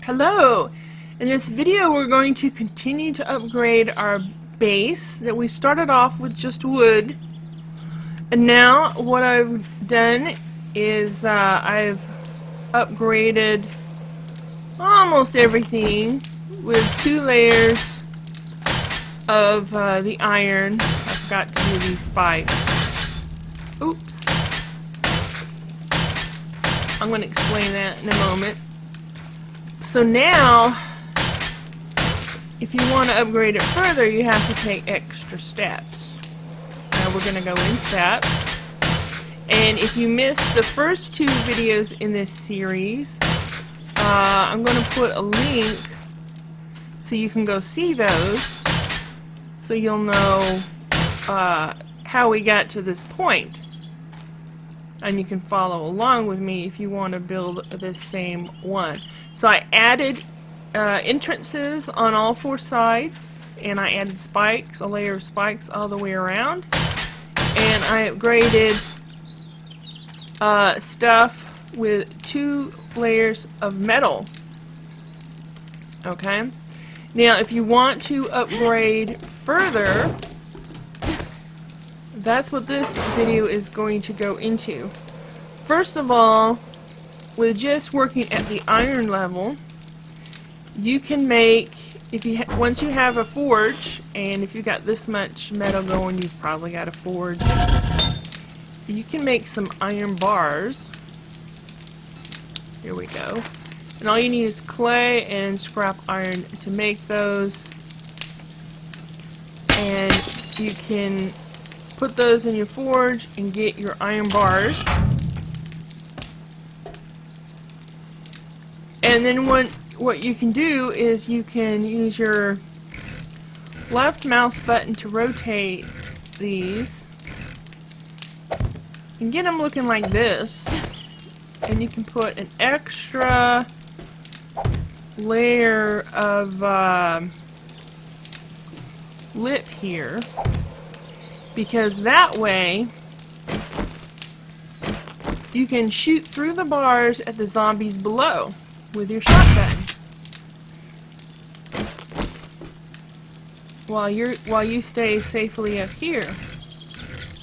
Hello! In this video we're going to continue to upgrade our base that we started off with just wood. And now what I've done is I've upgraded almost everything with 2 layers of the iron. I forgot to do these spikes. Oops. I'm going to explain that in a moment. So now, if you want to upgrade it further, you have to take extra steps. Now we're going to go into that. And if you missed the first 2 videos in this series, I'm going to put a link so you can go see those, so you'll know how we got to this point. And you can follow along with me if you want to build this same one. So I added entrances on all 4 sides, and I added spikes, a layer of spikes all the way around, and I upgraded stuff with 2 layers of metal. Okay? Now if you want to upgrade further, that's what this video is going to go into. First of all, with just working at the iron level, you can make, once you have a forge, and if you got this much metal going, you've probably got a forge. You can make some iron bars. Here we go. And all you need is clay and scrap iron to make those. And you can put those in your forge and get your iron bars. And then what you can do is you can use your left mouse button to rotate these and get them looking like this. And you can put an extra layer of lip here, because that way you can shoot through the bars at the zombies below with your shotgun while you stay safely up here.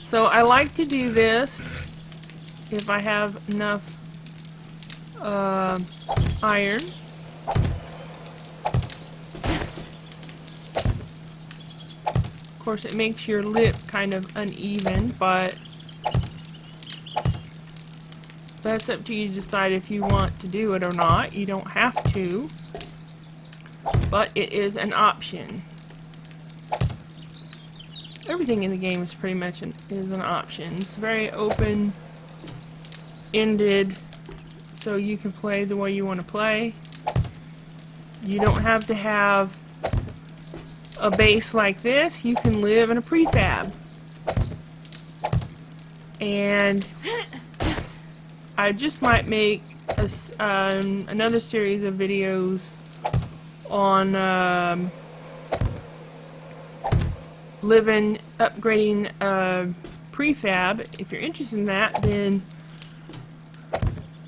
So I like to do this if I have enough iron. Of course, it makes your lip kind of uneven, but that's up to you to decide if you want to do it or not. You don't have to, but it is an option. Everything in the game is pretty much is an option. It's very open-ended, so you can play the way you want to play. You don't have to have a base like this. You can live in a prefab. And I just might make another series of videos on upgrading prefab. If you're interested in that, then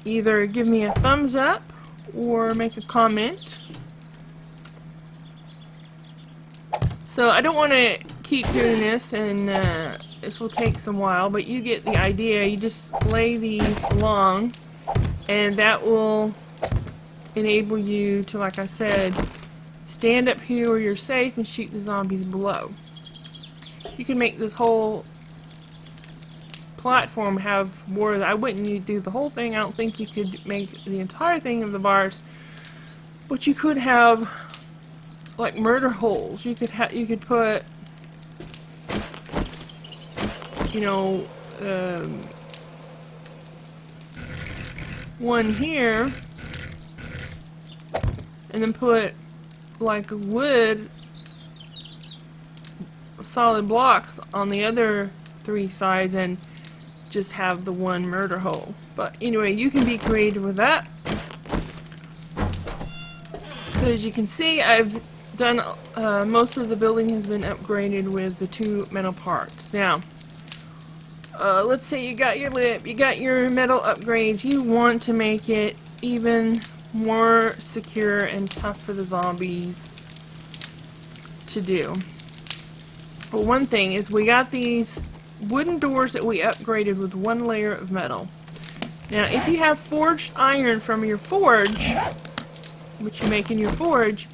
either give me a thumbs up or make a comment. So I don't want to keep doing this, and this will take some while, but you get the idea. You just lay these along, and that will enable you to, like I said, stand up here where you're safe and shoot the zombies below. You can make this whole platform have more. I wouldn't do the whole thing. I don't think you could make the entire thing of the bars, but you could have like murder holes. You could put, you know, one here, and then put like wood, solid blocks on the other 3 sides, and just have the one murder hole. But anyway, you can be creative with that. So as you can see, I've done most of the building has been upgraded with the 2 metal parts. Now let's say you got your lip, you got your metal upgrades, you want to make it even more secure and tough for the zombies to do. But one thing is we got these wooden doors that we upgraded with 1 layer of metal. Now if you have forged iron from your forge, which you make in your forge,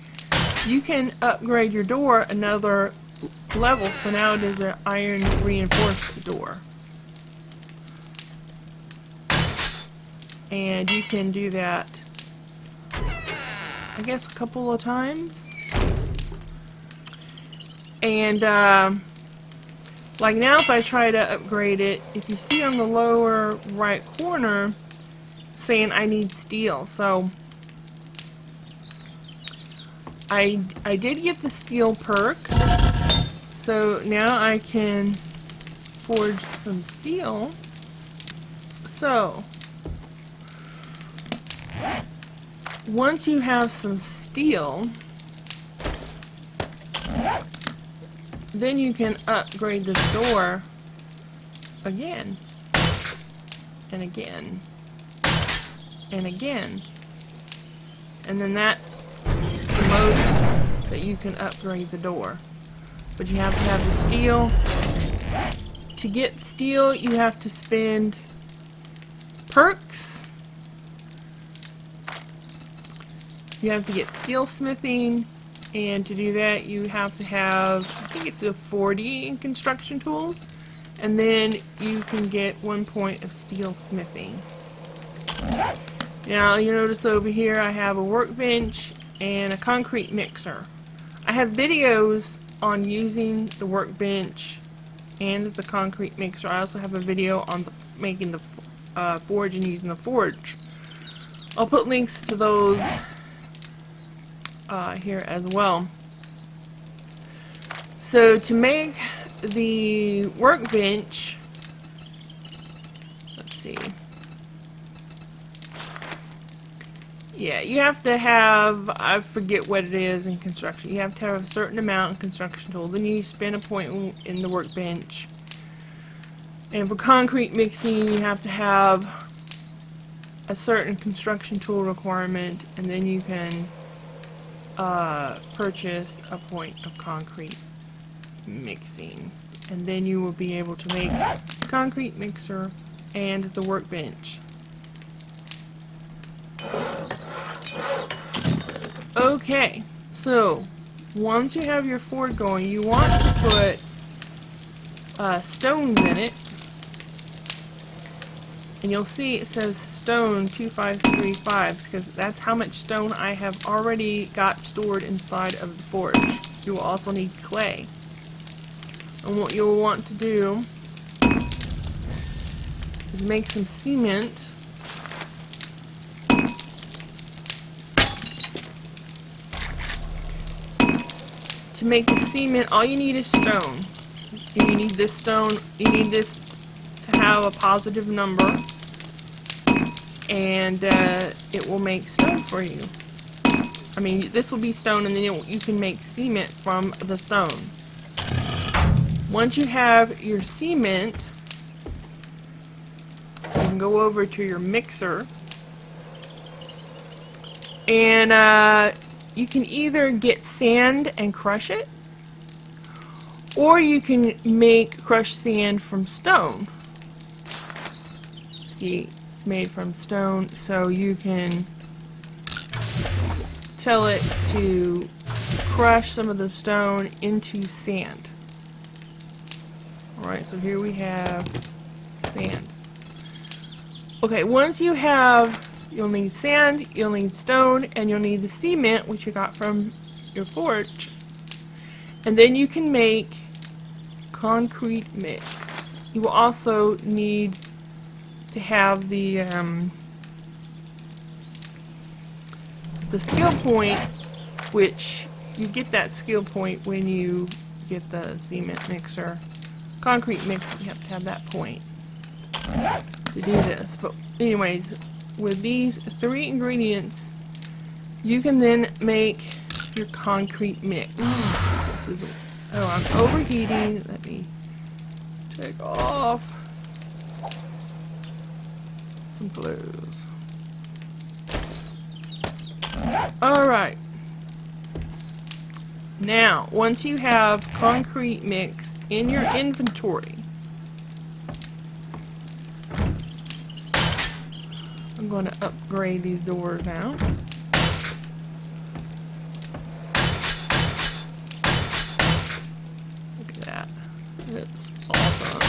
you can upgrade your door another level, so now it is an iron reinforced door. And you can do that, I guess, a couple of times. And like now if I try to upgrade it, if you see on the lower right corner saying I need steel, so I did get the steel perk, so now I can forge some steel. So once you have some steel, then you can upgrade this door again and again and again, and then that's the most that you can upgrade the door. But you have to have the steel. To get steel, you have to spend perks. You have to get steel smithing, and to do that you have to have, I think it's a 40 in construction tools, and then you can get 1 point of steel smithing. Now you notice over here I have a workbench and a concrete mixer. I have videos on using the workbench and the concrete mixer. I also have a video on making the forge and using the forge. I'll put links to those here as well. So to make the workbench, let's see. Yeah, you have to have, I forget what it is in construction. You have to have a certain amount in construction tool. Then you spend a point in the workbench. And for concrete mixing, you have to have a certain construction tool requirement, and then you can purchase a point of concrete mixing, and then you will be able to make the concrete mixer and the workbench. Okay, so once you have your forge going, you want to put stones in it, and you'll see it says stone 2535 because that's how much stone I have already got stored inside of the forge. You will also need clay. And what you'll want to do is make some cement. To make the cement, all you need is stone. You need this stone, you need this to have a positive number, and it will make stone for you. I mean, this will be stone, and then you can make cement from the stone. Once you have your cement, you can go over to your mixer, and you can either get sand and crush it, or you can make crushed sand from stone. See, it's made from stone, so you can tell it to crush some of the stone into sand. Alright, so here we have sand. Okay, once you have, you'll need sand, you'll need stone, and you'll need the cement, which you got from your forge. And then you can make concrete mix. You will also need to have the skill point, which you get that skill point when you get the cement mixer. Concrete mix, you have to have that point to do this. But anyways, with these 3 ingredients, you can then make your concrete mix. This is, oh, I'm overheating. Let me take off some clothes. Alright. Now, once you have concrete mix in your inventory, I'm going to upgrade these doors now. Look at that. It's awesome.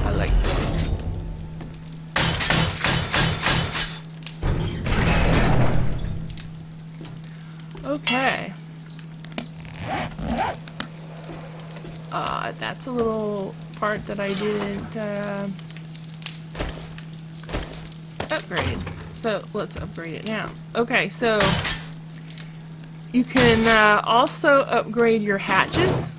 I like this. Okay. That's a little part that I didn't upgrade. So let's upgrade it now. Okay, so you can also upgrade your hatches.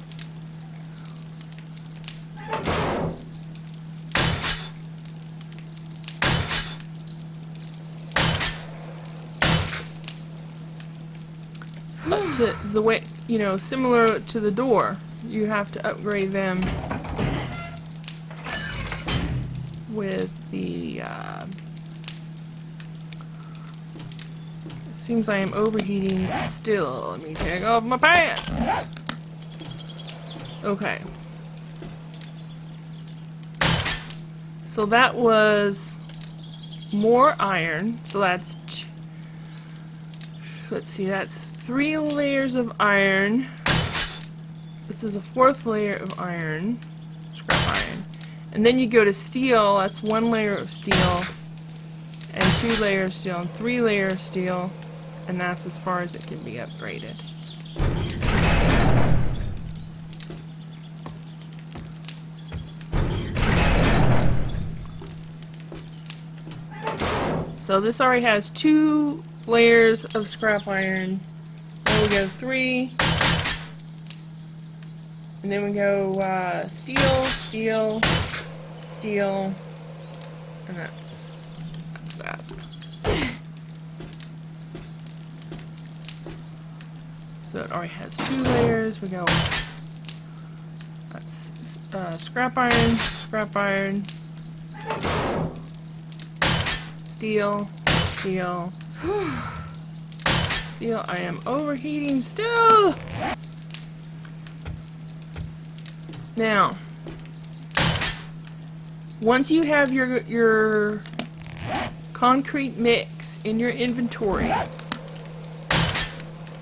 The way, you know, similar to the door, you have to upgrade them with the seems I am overheating still. Let me take off my pants. Okay, so that was more iron, so that's, let's see, that's 3 layers of iron. This is a 4th layer of iron, scrap iron. And then you go to steel, that's 1 layer of steel, and 2 layers of steel, and 3 layers of steel, and that's as far as it can be upgraded. So this already has 2 layers of scrap iron. Then we go 3. And then we go steel, steel, steel, and that's that. So it already has 2 layers. We go, that's scrap iron, steel, steel, steel. I am overheating still. Now, once you have your concrete mix in your inventory,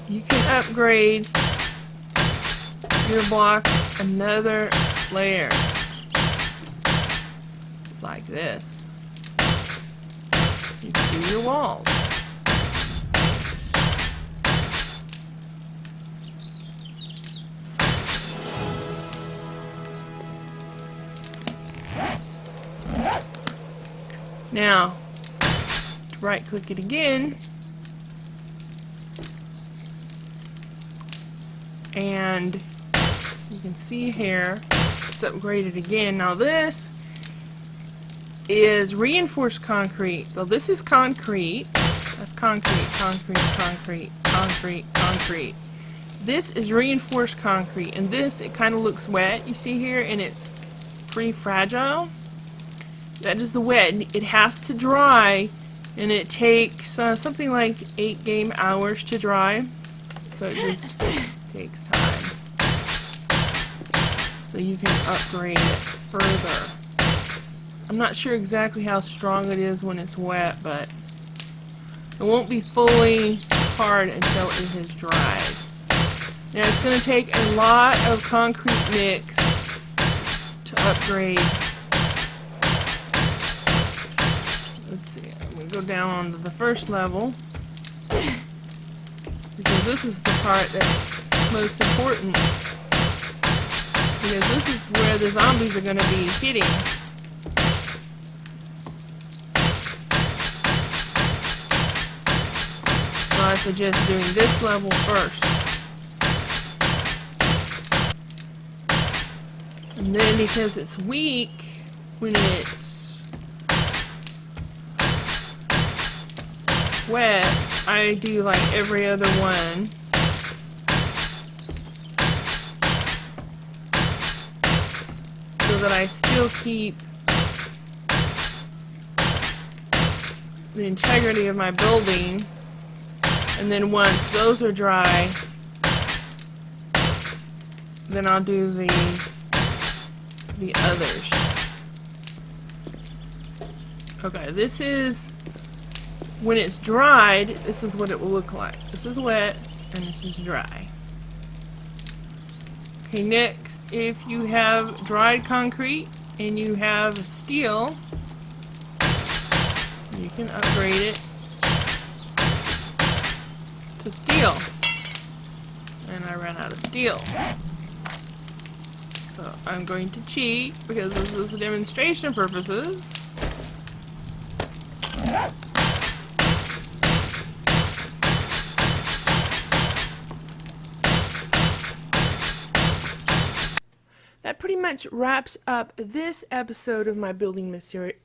you can upgrade your block another layer, like this. You can do your walls. Now, to right click it again, and you can see here it's upgraded again. Now this is reinforced concrete. So this is concrete. That's concrete, concrete, concrete, concrete, concrete. This is reinforced concrete, and this, it kind of looks wet, you see here, and it's pretty fragile. That is the wet. It has to dry, and it takes something like 8 game hours to dry. So it just takes time. So you can upgrade it further. I'm not sure exactly how strong it is when it's wet, but it won't be fully hard until it has dried. Now it's going to take a lot of concrete mix to upgrade. Let's see, I'm going to go down onto the first level, because this is the part that's most important, because this is where the zombies are going to be hitting. So I suggest doing this level first. And then because it's weak, when it's wet, I do like every other one. So that I still keep the integrity of my building. And then once those are dry, then I'll do the others. Okay, this is, when it's dried, this is what it will look like. This is wet, and this is dry. Okay, next, if you have dried concrete and you have steel, you can upgrade it to steel. And I ran out of steel. So I'm going to cheat because this is demonstration purposes. That pretty much wraps up this episode of my building series.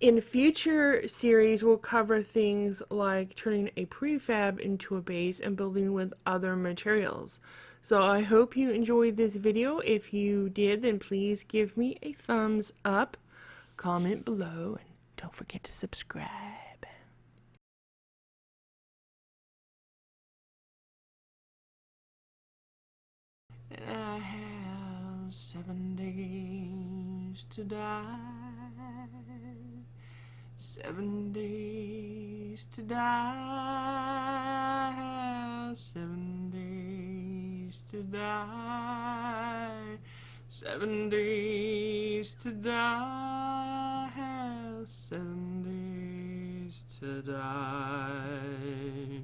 In future series, we'll cover things like turning a prefab into a base and building with other materials. So I hope you enjoyed this video. If you did, then please give me a thumbs up, comment below, and don't forget to subscribe. And I have 7 days to die. 7 days to die. 7 days to die. 7 days to die. 7 days to die.